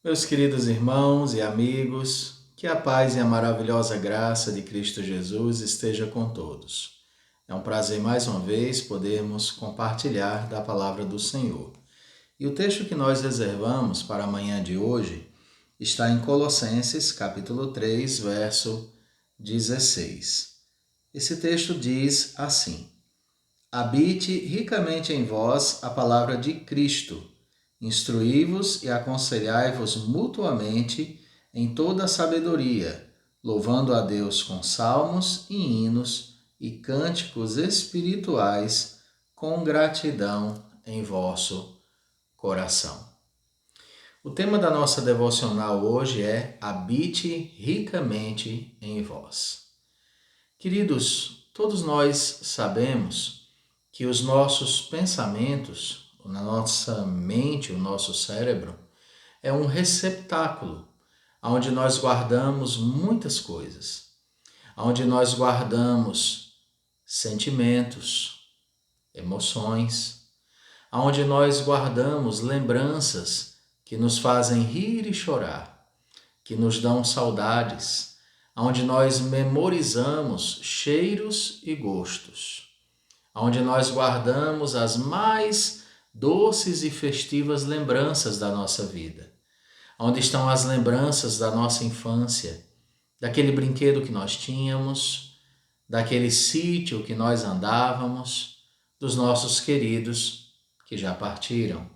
Meus queridos irmãos e amigos, que a paz e a maravilhosa graça de Cristo Jesus esteja com todos. É um prazer mais uma vez podermos compartilhar da palavra do Senhor. E o texto que nós reservamos para a manhã de hoje está em Colossenses, capítulo 3, verso 16. Esse texto diz assim: Habite ricamente em vós a palavra de Cristo. Instruí-vos e aconselhai-vos mutuamente em toda a sabedoria, louvando a Deus com salmos e hinos e cânticos espirituais com gratidão em vosso coração. O tema da nossa devocional hoje é Habite ricamente em vós. Queridos, todos nós sabemos que os nossos pensamentos, na nossa mente, o nosso cérebro, é um receptáculo onde nós guardamos muitas coisas, onde nós guardamos sentimentos, emoções, onde nós guardamos lembranças que nos fazem rir e chorar, que nos dão saudades, onde nós memorizamos cheiros e gostos, onde nós guardamos as mais doces e festivas lembranças da nossa vida, onde estão as lembranças da nossa infância, daquele brinquedo que nós tínhamos, daquele sítio que nós andávamos, dos nossos queridos que já partiram.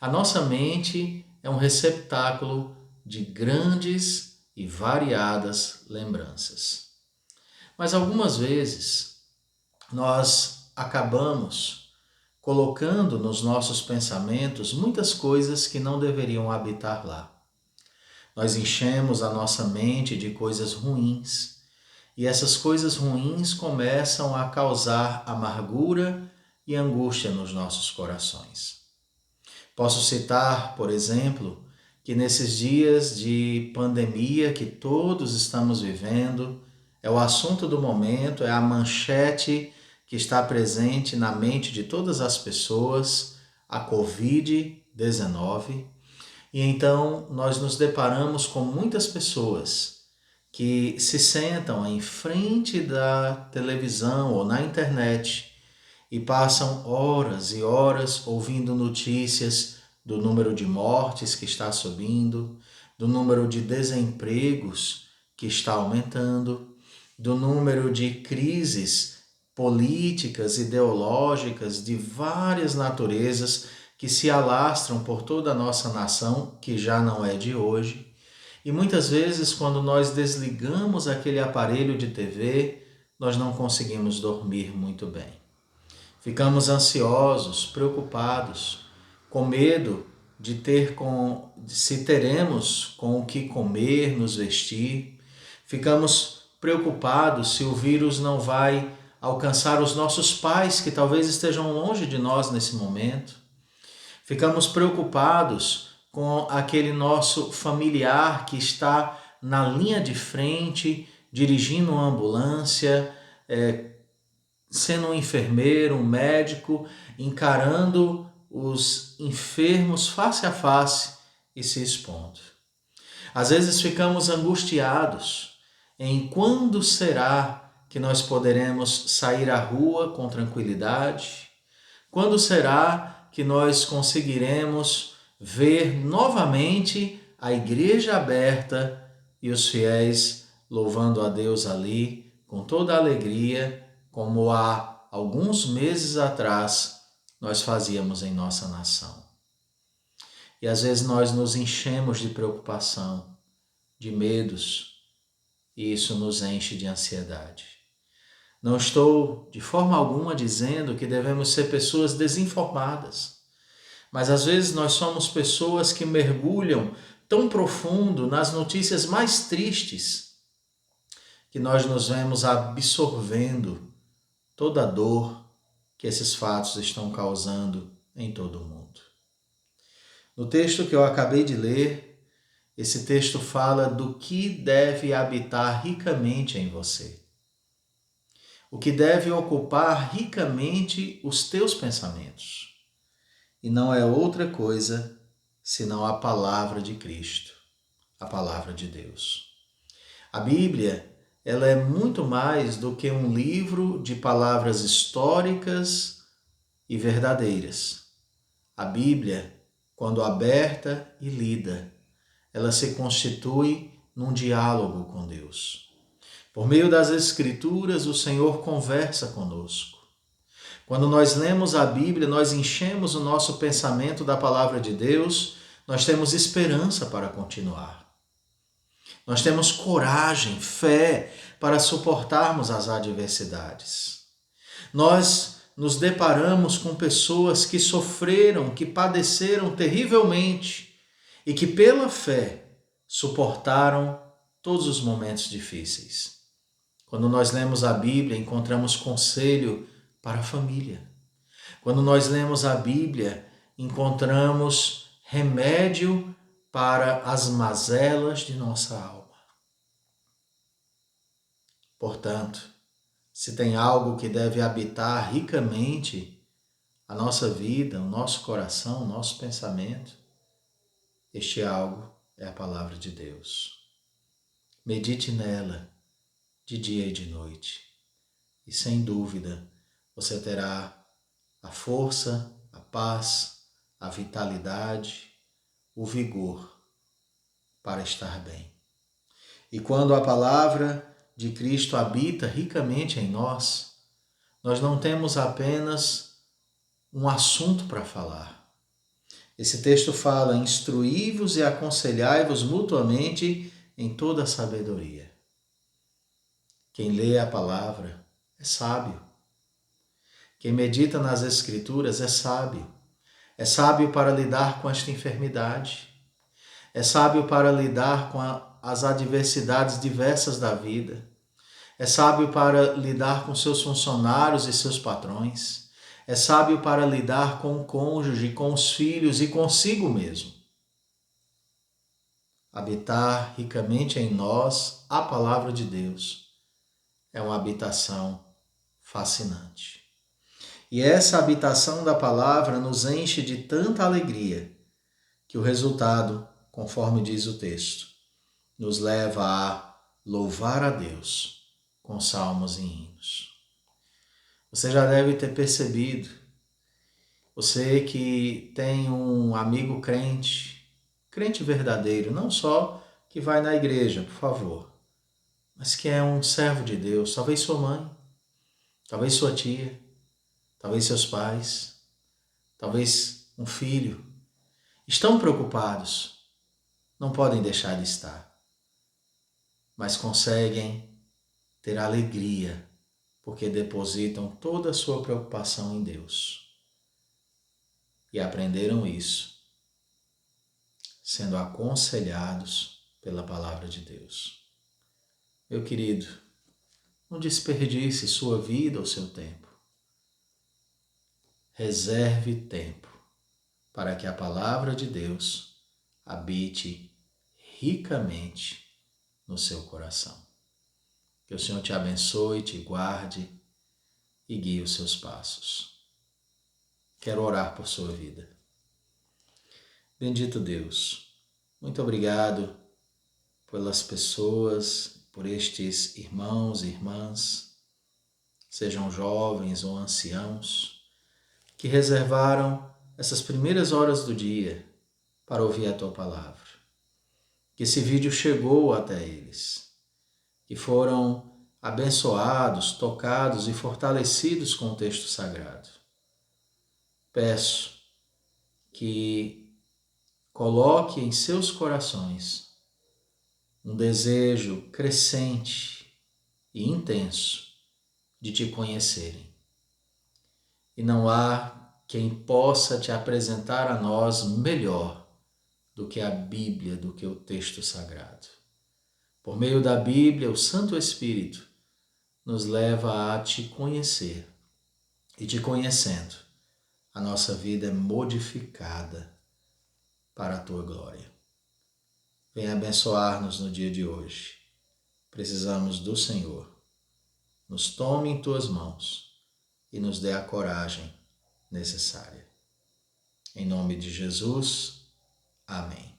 A nossa mente é um receptáculo de grandes e variadas lembranças. Mas algumas vezes nós acabamos colocando nos nossos pensamentos muitas coisas que não deveriam habitar lá. Nós enchemos a nossa mente de coisas ruins e essas coisas ruins começam a causar amargura e angústia nos nossos corações. Posso citar, por exemplo, que nesses dias de pandemia que todos estamos vivendo, é o assunto do momento, é a manchete que está presente na mente de todas as pessoas, a Covid-19. E então nós nos deparamos com muitas pessoas que se sentam em frente da televisão ou na internet e passam horas e horas ouvindo notícias do número de mortes que está subindo, do número de desempregos que está aumentando, do número de crises políticas, ideológicas de várias naturezas que se alastram por toda a nossa nação, que já não é de hoje. E muitas vezes, quando nós desligamos aquele aparelho de TV, nós não conseguimos dormir muito bem. Ficamos ansiosos, preocupados, com medo de se teremos com o que comer, nos vestir. Ficamos preocupados se o vírus não vai alcançar os nossos pais, que talvez estejam longe de nós nesse momento. Ficamos preocupados com aquele nosso familiar que está na linha de frente, dirigindo uma ambulância, sendo um enfermeiro, um médico, encarando os enfermos face a face e se expondo. Às vezes ficamos angustiados em quando será que nós poderemos sair à rua com tranquilidade? Quando será que nós conseguiremos ver novamente a igreja aberta e os fiéis louvando a Deus ali com toda a alegria, como há alguns meses atrás nós fazíamos em nossa nação? E às vezes nós nos enchemos de preocupação, de medos, e isso nos enche de ansiedade. Não estou de forma alguma dizendo que devemos ser pessoas desinformadas, mas às vezes nós somos pessoas que mergulham tão profundo nas notícias mais tristes que nós nos vemos absorvendo toda a dor que esses fatos estão causando em todo o mundo. No texto que eu acabei de ler, esse texto fala do que deve habitar ricamente em você. O que deve ocupar ricamente os teus pensamentos. E não é outra coisa senão a palavra de Cristo, a palavra de Deus. A Bíblia, ela é muito mais do que um livro de palavras históricas e verdadeiras. A Bíblia, quando aberta e lida, ela se constitui num diálogo com Deus. Por meio das Escrituras, o Senhor conversa conosco. Quando nós lemos a Bíblia, nós enchemos o nosso pensamento da palavra de Deus, nós temos esperança para continuar. Nós temos coragem, fé para suportarmos as adversidades. Nós nos deparamos com pessoas que sofreram, que padeceram terrivelmente e que, pela fé, suportaram todos os momentos difíceis. Quando nós lemos a Bíblia, encontramos conselho para a família. Quando nós lemos a Bíblia, encontramos remédio para as mazelas de nossa alma. Portanto, se tem algo que deve habitar ricamente a nossa vida, o nosso coração, o nosso pensamento, este algo é a palavra de Deus. Medite nela de dia e de noite, e sem dúvida você terá a força, a paz, a vitalidade, o vigor para estar bem. E quando a palavra de Cristo habita ricamente em nós, nós não temos apenas um assunto para falar. Esse texto fala: instruí-vos e aconselhai-vos mutuamente em toda a sabedoria. Quem lê a palavra é sábio. Quem medita nas Escrituras é sábio. É sábio para lidar com esta enfermidade. É sábio para lidar com as adversidades diversas da vida. É sábio para lidar com seus funcionários e seus patrões. É sábio para lidar com o cônjuge, com os filhos e consigo mesmo. Habitar ricamente em nós a palavra de Deus é uma habitação fascinante. E essa habitação da palavra nos enche de tanta alegria que o resultado, conforme diz o texto, nos leva a louvar a Deus com salmos e hinos. Você já deve ter percebido, você que tem um amigo crente, crente verdadeiro, não só que vai na igreja, por favor, mas que é um servo de Deus, talvez sua mãe, talvez sua tia, talvez seus pais, talvez um filho, estão preocupados, não podem deixar de estar, mas conseguem ter alegria, porque depositam toda a sua preocupação em Deus. E aprenderam isso, sendo aconselhados pela palavra de Deus. Meu querido, não desperdice sua vida ou seu tempo. Reserve tempo para que a palavra de Deus habite ricamente no seu coração. Que o Senhor te abençoe, te guarde e guie os seus passos. Quero orar por sua vida. Bendito Deus, muito obrigado pelas pessoas, por estes irmãos e irmãs, sejam jovens ou anciãos, que reservaram essas primeiras horas do dia para ouvir a Tua palavra. Que esse vídeo chegou até eles, que foram abençoados, tocados e fortalecidos com o texto sagrado. Peço que coloque em seus corações um desejo crescente e intenso de te conhecerem. E não há quem possa te apresentar a nós melhor do que a Bíblia, do que o texto sagrado. Por meio da Bíblia, o Santo Espírito nos leva a te conhecer. E te conhecendo, a nossa vida é modificada para a Tua glória. Venha abençoar-nos no dia de hoje. Precisamos do Senhor. Nos tome em Tuas mãos e nos dê a coragem necessária. Em nome de Jesus, Amém.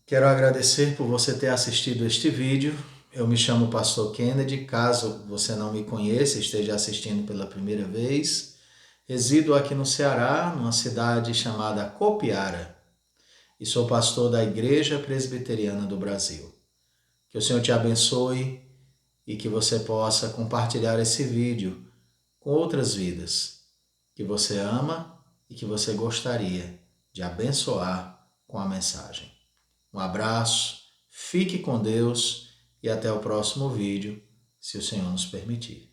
Quero agradecer por você ter assistido este vídeo. Eu me chamo Pastor Kennedy. Caso você não me conheça, esteja assistindo pela primeira vez, resido aqui no Ceará, numa cidade chamada Copiara, e sou pastor da Igreja Presbiteriana do Brasil. Que o Senhor te abençoe e que você possa compartilhar esse vídeo com outras vidas que você ama e que você gostaria de abençoar com a mensagem. Um abraço, fique com Deus e até o próximo vídeo, se o Senhor nos permitir.